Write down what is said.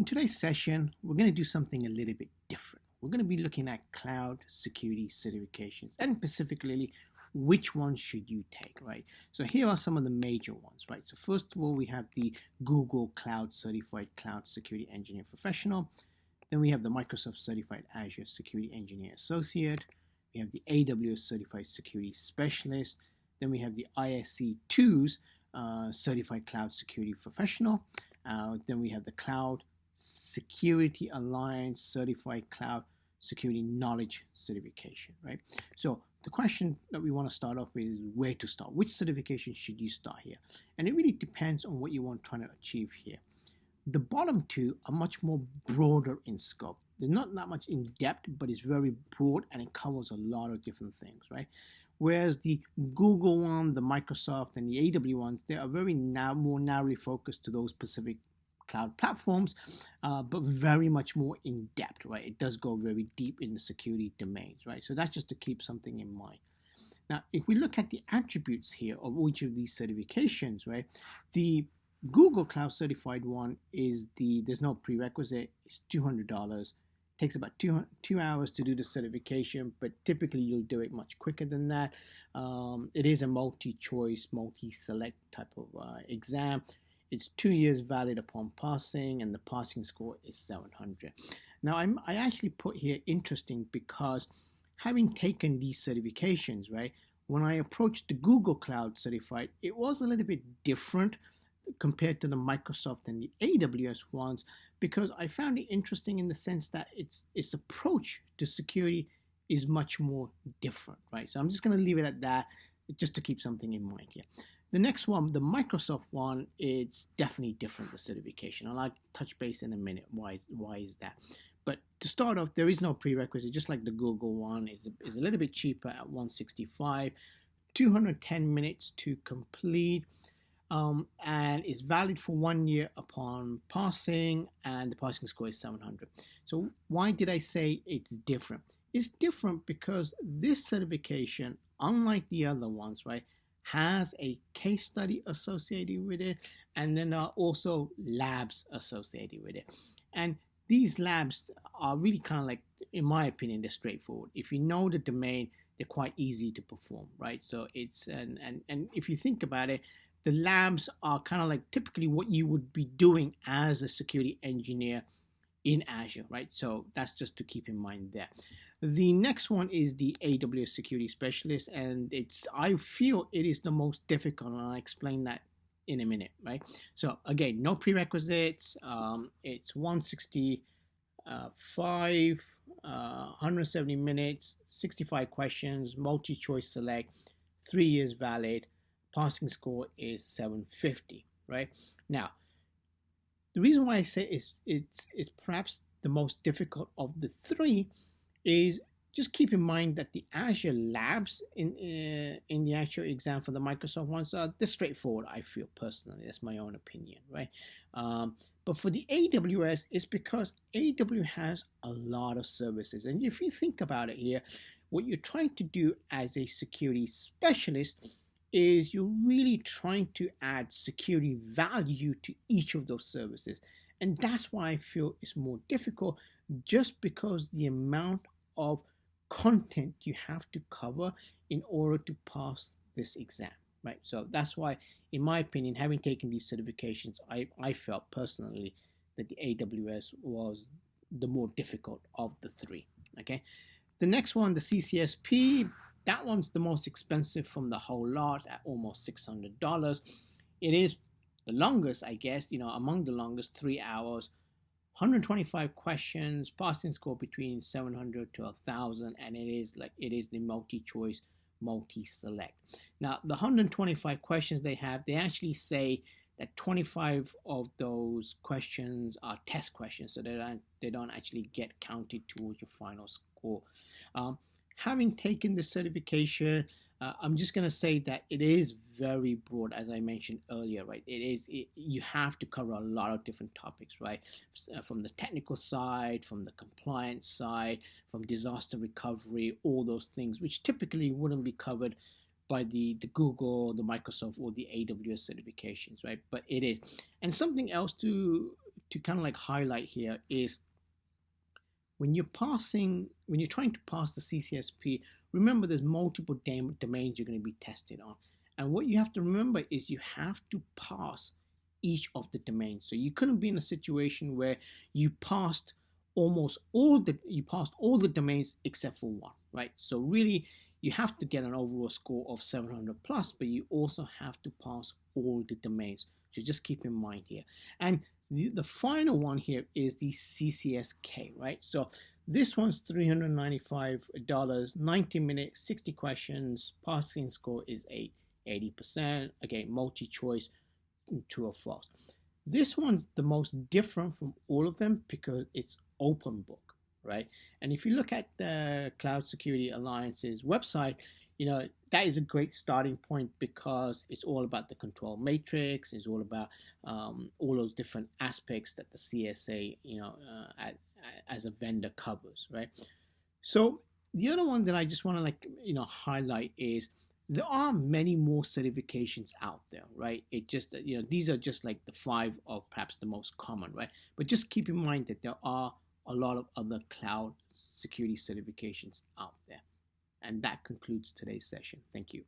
In today's session, we're going to do something a little bit different. We're going to be looking at cloud security certifications, and specifically, which ones should you take, right? So here are some of the major ones, right? So first of all, we have the Google Cloud Certified Cloud Security Engineer Professional. Then we have the Microsoft Certified Azure Security Engineer Associate. We have the AWS Certified Security Specialist. Then we have the ISC2's Certified Cloud Security Professional. Then we have the Cloud Security Alliance Certified Cloud Security Knowledge Certification, right? So the question that we want to start off with is where to start. Which certification should you start here? And it really depends on what you want trying to achieve here. The bottom two are much more broader in scope. They're not that much in depth, but it's very broad and it covers a lot of different things, right? Whereas the Google one, the Microsoft, and the AWS ones, they are very more narrowly focused to those specific cloud platforms, but very much more in depth, right? It does go very deep in the security domains, right? So that's just to keep something in mind. Now, if we look at the attributes here of each of these certifications, right? The Google Cloud Certified one is there's no prerequisite, it's $200. Takes about two hours to do the certification, but typically you'll do it much quicker than that. It is a multi-choice, multi-select type of exam. It's 2 years valid upon passing, and the passing score is 700. Now, I actually put here interesting because having taken these certifications, right, when I approached the Google Cloud Certified, it was a little bit different compared to the Microsoft and the AWS ones, because I found it interesting in the sense that its approach to security is much more different, right? So I'm just going to leave it at that, just to keep something in mind here. The next one, the Microsoft one, it's definitely different, the certification. I'll touch base in a minute. Why is that? But to start off, there is no prerequisite, just like the Google one is a little bit cheaper at $165, 210 minutes to complete. And it's valid for 1 year upon passing, and the passing score is 700. So why did I say it's different? It's different because this certification, unlike the other ones, right, has a case study associated with it, and then there are also labs associated with it. And these labs are really kind of like, in my opinion, they're straightforward. If you know the domain, they're quite easy to perform, right? So it's and if you think about it, the labs are kind of like typically what you would be doing as a security engineer in Azure, right? So that's just to keep in mind there. The next one is the AWS Security Specialist, and I feel it is the most difficult, and I'll explain that in a minute, right? So again, no prerequisites. It's 165, 170 minutes, 65 questions, multi-choice select, 3 years valid. Passing score is 750, right? Now, the reason why I say it's perhaps the most difficult of the three is just keep in mind that the Azure labs in the actual exam for the Microsoft ones are they're straightforward. I feel personally, that's my own opinion, right? But for the AWS, it's because AWS has a lot of services, and if you think about it here, what you're trying to do as a security specialist is you're really trying to add security value to each of those services. And that's why I feel it's more difficult, just because the amount of content you have to cover in order to pass this exam, right? So that's why, in my opinion, having taken these certifications, I felt personally that the AWS was the more difficult of the three, okay? The next one, the CCSP, that one's the most expensive from the whole lot at almost $600. It is the longest, I guess, among the longest, 3 hours, 125 questions, passing score between 700 to 1,000, and it is the multi-choice, multi-select. Now, the 125 questions they actually say that 25 of those questions are test questions, so they don't actually get counted towards your final score. Having taken the certification, I'm just going to say that it is very broad, as I mentioned earlier, right? You have to cover a lot of different topics, right? From the technical side, from the compliance side, from disaster recovery, all those things, which typically wouldn't be covered by the Google, the Microsoft, or the AWS certifications, right? But it is. And something else to to kind of like highlight here is when you're trying to pass the CCSP, remember there's multiple domains you're going to be tested on. And what you have to remember is you have to pass each of the domains. So you couldn't be in a situation where you passed all the domains except for one, right? So really you have to get an overall score of 700 plus, but you also have to pass all the domains. So just keep in mind here. And the final one here is the CCSK, right? So this one's $395, 90 minutes, 60 questions, passing score is 80%. Again, multi-choice, true or false. This one's the most different from all of them because it's open book, right? And if you look at the Cloud Security Alliance's website, that is a great starting point because it's all about the control matrix. It's all about all those different aspects that the CSA, as a vendor covers, right? So the other one that I just want to highlight is there are many more certifications out there, right? It just, these are just like the 5 or perhaps the most common, right? But just keep in mind that there are a lot of other cloud security certifications out there. And that concludes today's session. Thank you.